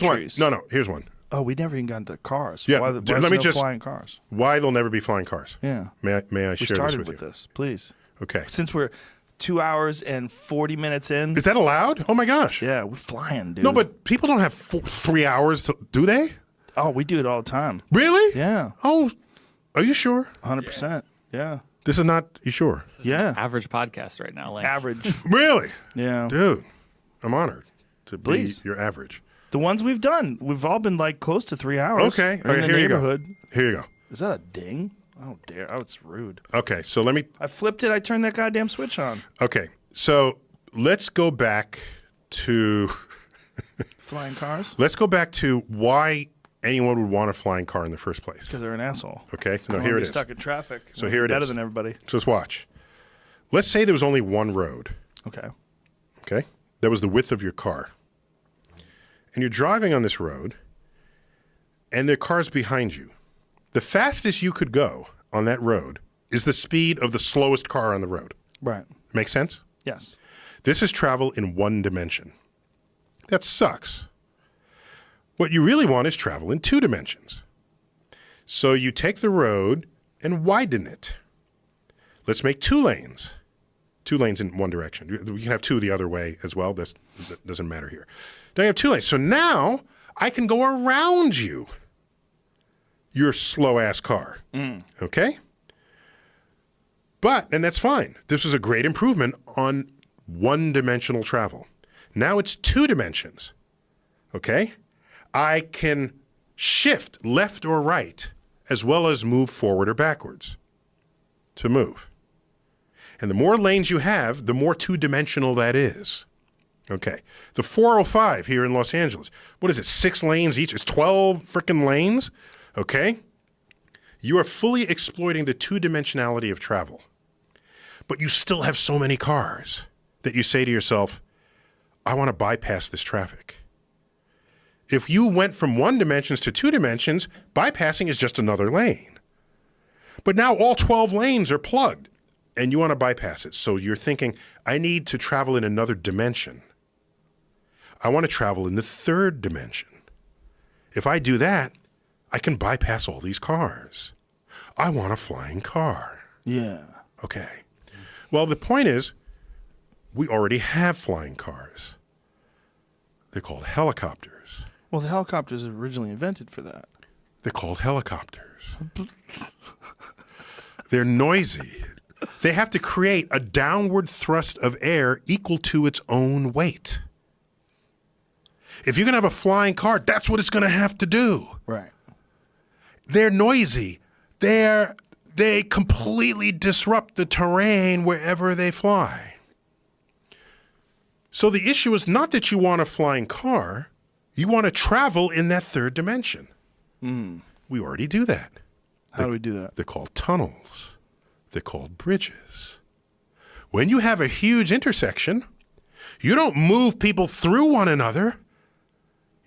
trees. No, here's one. Oh, we never even got into cars. Yeah, why let there's me no just- flying cars? Why there'll never be flying cars? Yeah. May I We share this started with with you? this, please. Okay. Since we're 2 hours and 40 minutes in. Is that allowed? Oh my gosh. Yeah, we're flying, dude. No, but people don't have 3 hours, do they? Oh, we do it all the time. Really? Yeah. Oh, are you sure? 100%. Yeah. This is not, you sure? Yeah. Average podcast right now. Like. Average. Really? Yeah. Dude, I'm honored to be Please. your average. The ones we've done, we've all been like close to 3 hours. Okay. Or in the here neighborhood. you go. Here you go. Is that a ding? Oh, dare. Oh, it's rude. Okay, so let me, I flipped it. I turned that goddamn switch on. okay, so let's go back to, Flying cars? let's go back to why anyone would want a flying car in the first place. Because they're an asshole. Okay, I no, wanna here be it is. stuck in traffic. So here it Better is. than everybody. So let's watch. Let's say there was only one road, Okay. okay? That was the width of your car. And you're driving on this road, and there are cars behind you. The fastest you could go on that road is the speed of the slowest car on the road. Right. Make sense? Yes. This is travel in one dimension. That sucks. What you really want is travel in 2 dimensions. So you take the road and widen it. Let's make 2 lanes. 2 lanes in one direction. You can have 2 the other way as well. That doesn't matter here. Now you have 2 lanes. So now I can go around you, your slow-ass car. Okay? And that's fine. This was a great improvement on one-dimensional travel. Now it's 2 dimensions. Okay? I can shift left or right as well as move forward or backwards to move. And the more lanes you have, the more 2-dimensional that is. Okay. The 405 here in Los Angeles, what is it, 6 lanes each? It's 12 freaking lanes. Okay? You are fully exploiting the 2-dimensionality of travel. But you still have so many cars that you say to yourself, I want to bypass this traffic. If you went from 1 dimensions to 2 dimensions, bypassing is just another lane. But now all 12 lanes are plugged and you want to bypass it. So you're thinking, I need to travel in another dimension. I want to travel in the 3rd dimension. If I do that, I can bypass all these cars. I want a flying car. Yeah. Okay. Well, the point is, we already have flying cars. They're called helicopters. Well, the helicopters are originally invented for that. They're called helicopters. They're noisy. They have to create a downward thrust of air equal to its own weight. If you're going to have a flying car, that's what it's going to have to do. Right. They're noisy. They completely disrupt the terrain wherever they fly. So the issue is not that you want a flying car. You want to travel in that 3rd dimension. We already do that. How do we do that? They're called tunnels. They're called bridges. When you have a huge intersection, you don't move people through one another.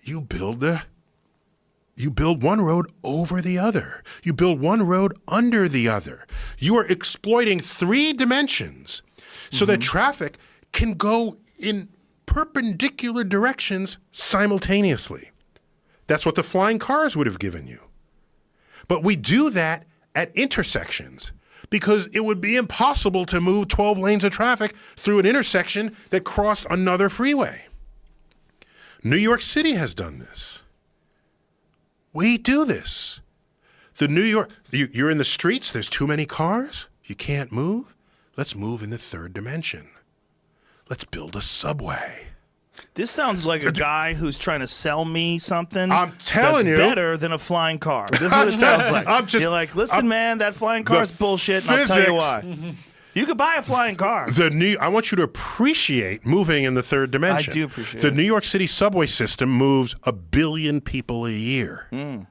You build one road over the other. You build one road under the other. You are exploiting 3 dimensions so that traffic can go in perpendicular directions simultaneously. That's what the flying cars would have given you. But we do that at intersections because it would be impossible to move 12 lanes of traffic through an intersection that crossed another freeway. New York City has done this. We do this. You're in the streets, there's too many cars, you can't move. Let's move in the 3rd dimension. Let's build a subway. This sounds like a guy who's trying to sell me something. I'm telling you. That's better than a flying car. This is what it sounds like. You're like, listen, man, that flying car is bullshit, and I'll tell you why. You could buy a flying car. I want you to appreciate moving in the 3rd dimension. I do appreciate the it. New York City subway system moves 1 billion people a year. And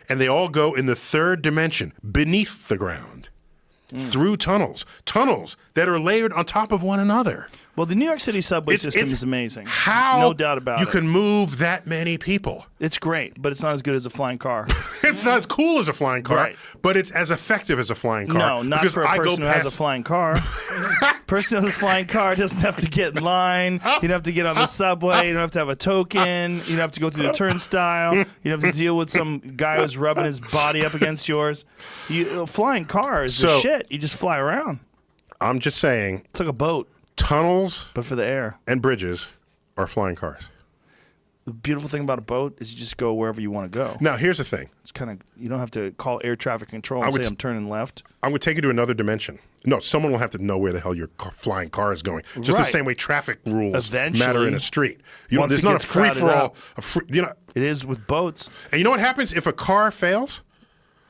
they all go in the 3rd dimension, beneath the ground, through tunnels that are layered on top of one another. Well, the New York City subway system is amazing. How no doubt about you it. can move that many people. It's great, but it's not as good as a flying car. It's not as cool as a flying car, Right. but it's as effective as a flying car. No, not because for a I person go who has a past- flying car. Person who has a flying car doesn't have to get in line. You don't have to get on the subway. You don't have to have a token. You don't have to go through the turnstile. You don't have to deal with some guy who's rubbing his body up against yours. A flying car is the shit. You just fly around. I'm just saying, It's like a boat, tunnels but for the air. and bridges are flying cars. The beautiful thing about a boat is you just go wherever you want to go. Now, here's the thing. It's kind of, you don't have to call air traffic control and say I'm turning left. I'm going to take you to another dimension. No, someone will have to know where the hell your flying car is going. Just the Right. same way traffic rules Eventually, matter in a street. once There's it not a gets crowded free-for-all. out. It is with boats. And you know what happens if a car fails?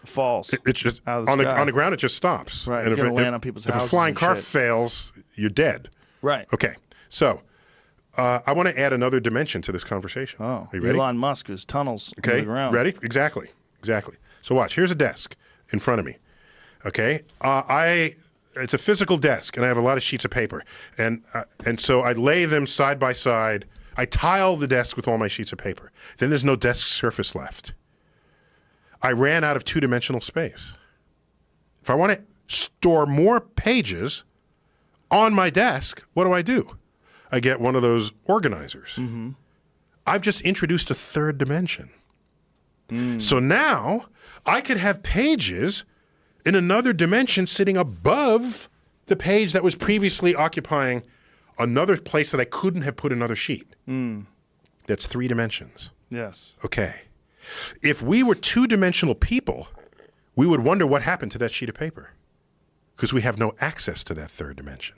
Falls. It's just out of the on sky. the ground. It just stops. Right, And you're gonna land on people's if a houses flying and car shit. fails, you're dead. Right. Okay, so I want to add another dimension to this conversation. Oh, Are you ready? Elon Musk, his tunnels Okay, under the ground. ready? Exactly. So watch. Here's a desk in front of me. Okay, it's a physical desk, and I have a lot of sheets of paper, and so I lay them side by side. I tile the desk with all my sheets of paper. Then there's no desk surface left. I ran out of two-dimensional space. If I want to store more pages on my desk, what do? I get one of those organizers. Mm-hmm. I've just introduced a third dimension. So now I could have pages in another dimension sitting above the page that was previously occupying another place that I couldn't have put another sheet. That's 3 dimensions. Yes. Okay. If we were two-dimensional people, we would wonder what happened to that sheet of paper because we have no access to that third dimension.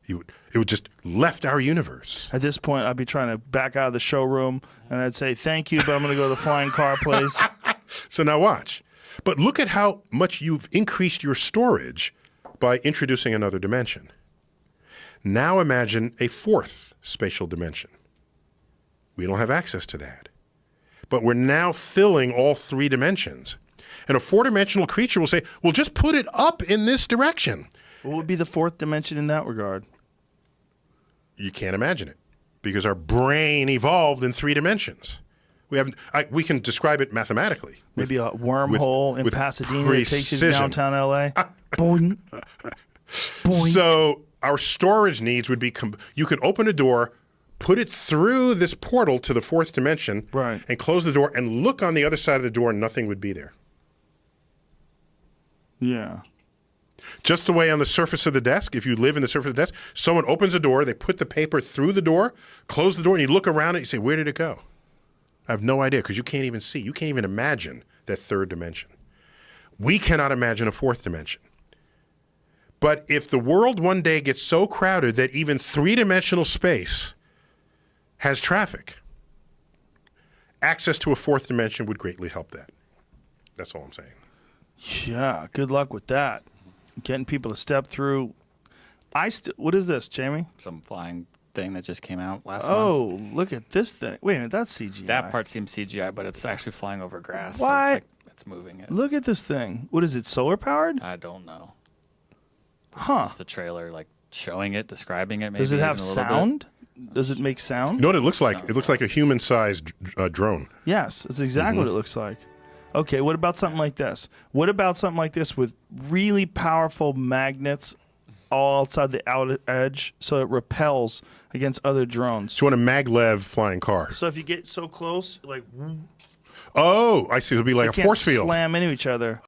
It would just left our universe. At this point, I'd be trying to back out of the showroom, and I'd say, thank you, but I'm going to go to the flying car place. So now watch. But look at how much you've increased your storage by introducing another dimension. Now imagine a 4th spatial dimension. We don't have access to that. But we're now filling all 3 dimensions. And a 4-dimensional creature will say, well, just put it up in this direction. What would be the 4th dimension in that regard? You can't imagine it because our brain evolved in 3 dimensions. We can describe it mathematically. Maybe a wormhole in with Pasadena that takes you to precision. downtown L.A.? Boing. Boing. So our storage needs would be, you could open a door, put it through this portal to the 4th dimension, Right. and close the door and look on the other side of the door and nothing would be there. Yeah. Just the way on the surface of the desk, if you live in the surface of the desk, someone opens a door, they put the paper through the door, close the door, and you look around it, you say, where did it go? I have no idea because you can't even see. You can't even imagine that 3rd dimension. We cannot imagine a 4th dimension. But if the world one day gets so crowded that even 3-dimensional space has traffic, access to a 4th dimension would greatly help that. That's all I'm saying. Yeah, good luck with that. Getting people to step through. What is this, Jamie? Some flying thing that just came out last month. Oh, look at this thing. Wait a minute, that's CGI. That part seems CGI, but it's actually flying over grass. So What? it's, like, it's moving it. Look at this thing. What is it, solar powered? I don't know. Huh. Just a trailer, like showing it, describing it. Maybe Does it have even a little bit. sound? Does it make sound? You know what it looks like? It looks like a human-sized drone. Yes, that's exactly what it looks like. Okay, what about something like this? What about something like this with really powerful magnets all outside the outer edge so it repels against other drones? So you want a maglev flying car. So if you get so close, like, Oh, I see. It'll be so like you a can't force field. slam into each other.